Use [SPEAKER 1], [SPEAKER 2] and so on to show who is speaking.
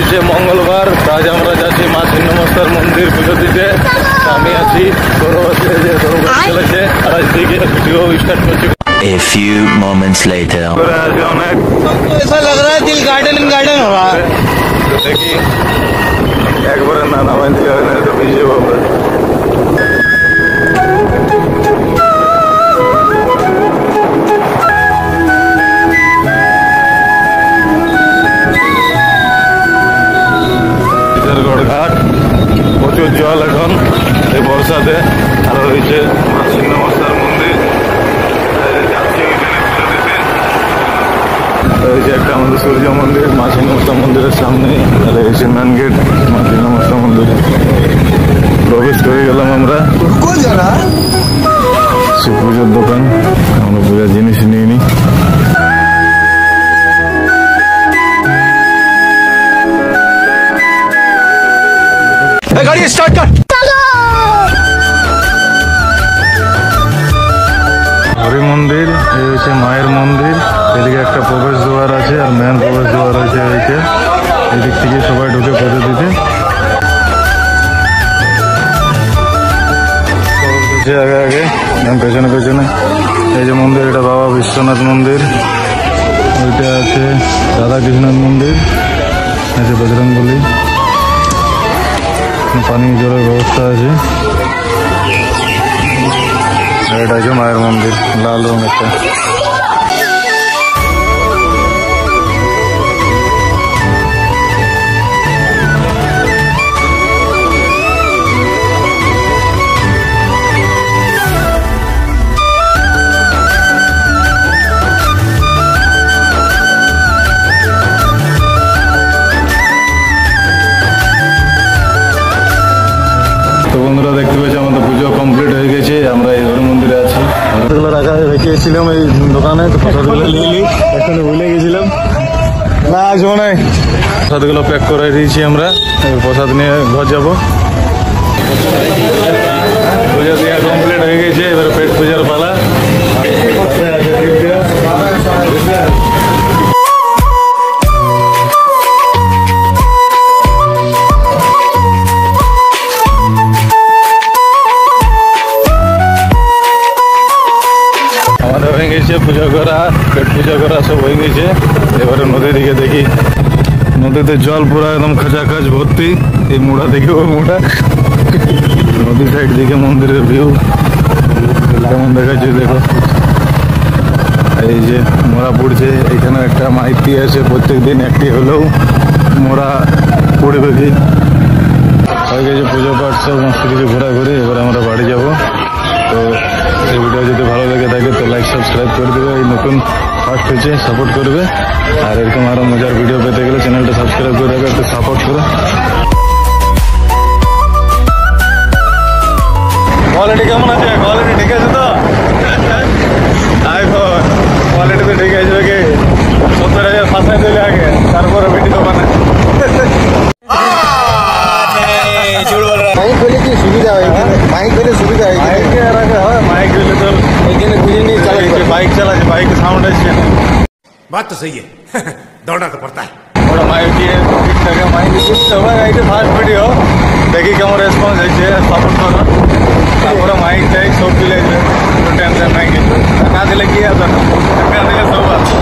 [SPEAKER 1] হচ্ছে মঙ্গলবার। আজ আমরা যাচ্ছি মা ছিন্নমস্তার মন্দির পুজো দিতে। আমি আছি চলেছে আর আজ থেকে ভিডিও স্টার্ট করছি।
[SPEAKER 2] A few moments later.
[SPEAKER 1] অনেক
[SPEAKER 3] ऐसा लग रहा है दिल गार्डन गार्डन हो रहा है।
[SPEAKER 1] দেখি একবারে না নামাই দিলে হয় না, তো ভিজে বাবা। ঘাট প্রচুর জল এখন এই বর্ষাতে। আর রয়েছে মা ছিন্নমস্তার মন্দির, রয়েছে একটা আমাদের সূর্য মন্দির মা ছিন্নমস্তা মন্দিরের সামনে। আর রয়েছে মেন গেট মা ছিন্নমস্তা মন্দিরে। প্রবেশ করে গেলাম আমরা। শিব পুজোর দোকান, আমরা পূজার জিনিস নিয়ে নিই।
[SPEAKER 3] गाड़ी स्टार्ट कर।
[SPEAKER 1] হরি মন্দির, এই হচ্ছে মায়ের মন্দির। এদিকে একটা প্রবেশ দ্বার আছে আর মেন প্রবেশ দ্বার আছে এইটা। এদিক থেকে সবাই ঢুকে পুজো দিতে। আগে আগে পেছনে পেছনে এই যে মন্দির, এটা বাবা বিশ্বনাথ মন্দির। ওইটা আছে রাধাকৃষ্ণের মন্দির, আছে বজরংবলী। পানি জলের ব্যবস্থা আছে। এটা হচ্ছে মায়ের মন্দির, লাল রঙেরটা। বন্ধুরা দেখতে পেয়েছি আমাদের পুজো কমপ্লিট হয়ে গেছে। আমরা এই হরি মন্দিরে আছি। প্রসাদগুলো রাখা রেখেছিলাম এই দোকানে, তো প্রসাদগুলো নিয়ে নিই। এখানে ভুলে গেছিলাম না, আসবো নাই। প্রসাদগুলো প্যাক করে দিয়েছি আমরা। প্রসাদ নিয়ে ঘর যাবো। পুজো দেওয়া কমপ্লিট হয়ে গেছে, এবার পেট পূজার পালা। হয়ে গেছে পুজো করা, পেট পূজা করা সব হয়ে গেছে। এবারে নদীর দিকে দেখি, নদীতে জল পুরো একদম খাঁচাখাচ ভর্তি। এই মুড়া থেকে ওই মুড়া। নদী সাইড দিকে মন্দিরের ভিউ কেমন দেখাচ্ছে দেখো। এই যে মোড়া পড়ছে, এখানে একটা মাইতি আছে, প্রত্যেক দিন একটি হলেও মোড়া পড়বে কি। হয়ে গেছে পুজো পাঠ সব মস্ত কিছু ঘোরাঘুরি। এবার আমরা বাড়ি যাব। তো এই ভিডিও যদি ভালো লেগে থাকে তো লাইক সাবস্ক্রাইব করে দেবে। এই নতুন ফার্স্ট হয়েছে, সাপোর্ট করবে। আর এরকম আরো মজার ভিডিও পেতে গেলে চ্যানেলটা সাবস্ক্রাইব করে রাখবে, একটু সাপোর্ট করো। কোয়ালিটি কেমন আছে? কোয়ালিটি ঠিক আছে তো? আইফোন কোয়ালিটি তো ঠিক আছে কি? 70,000 ফাঁসাই দিলে আগে, তারপরে ভিডিও দোকানে।
[SPEAKER 3] মাইক হলে কি সুবিধা হয়? মাইক হলে সুবিধা হয়।
[SPEAKER 1] মাইকে রাখা হয়, মাইক হলে তো
[SPEAKER 3] এখানে খুঁজে নিয়ে চালাচ্ছে।
[SPEAKER 1] বাইক চালাচ্ছে, বাইক সাউন্ড আসছে।
[SPEAKER 4] बात तो सही है दौड़ना तो पड़ता है।
[SPEAKER 1] ওরা মাইক দিয়ে ঠিকঠাক মাইক দিচ্ছে। সবাই এইটা ফার্স্ট ভিডিও, দেখি কেমন রেসপন্স হয়েছে, সাপোর্ট করো। তারপরে মাইক টাইক সব দিলে টেনশন নাই কিছু, না দিলে কি আছে না দিলে সব আছে।